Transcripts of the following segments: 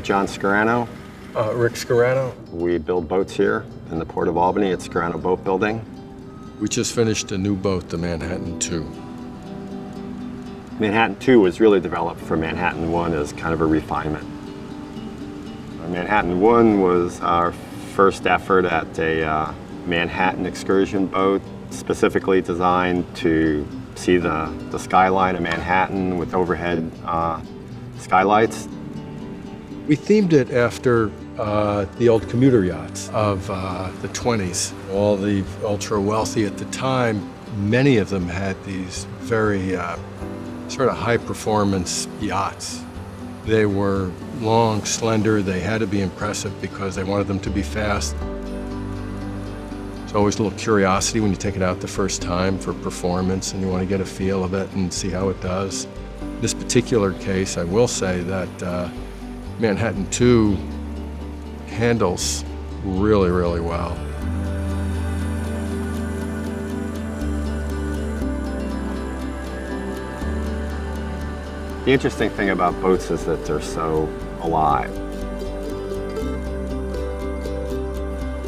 John Scarano. Rick Scarano. We build boats here in the Port of Albany at Scarano Boat Building. We just finished a new boat, the Manhattan II. Manhattan II was really developed for Manhattan I as kind of a refinement. Manhattan I was our first effort at a Manhattan excursion boat, specifically designed to see the skyline of Manhattan with overhead skylights. We themed it after the old commuter yachts of the 20s. All the ultra wealthy at the time, many of them had these very sort of high performance yachts. They were long, slender, they had to be impressive because they wanted them to be fast. There's always a little curiosity when you take it out the first time for performance and you want to get a feel of it and see how it does. In this particular case, I will say that Manhattan II handles really, really well. The interesting thing about boats is that they're so alive.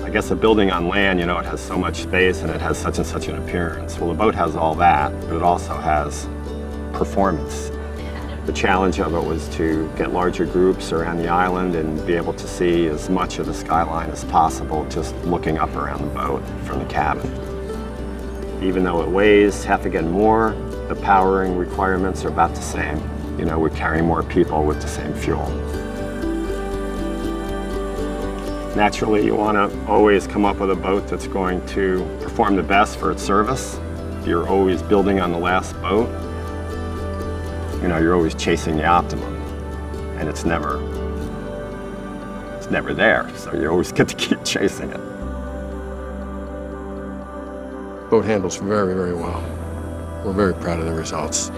I guess a building on land, it has so much space and it has such and such an appearance. Well, a boat has all that, but it also has performance. The challenge of it was to get larger groups around the island and be able to see as much of the skyline as possible just looking up around the boat from the cabin. Even though it weighs half again more, the powering requirements are about the same. We're carrying more people with the same fuel. Naturally, you want to always come up with a boat that's going to perform the best for its service. If you're always building on the last boat, you're always chasing the optimum, and it's never there, so you always get to keep chasing it. Boat handles very, very well. We're very proud of the results.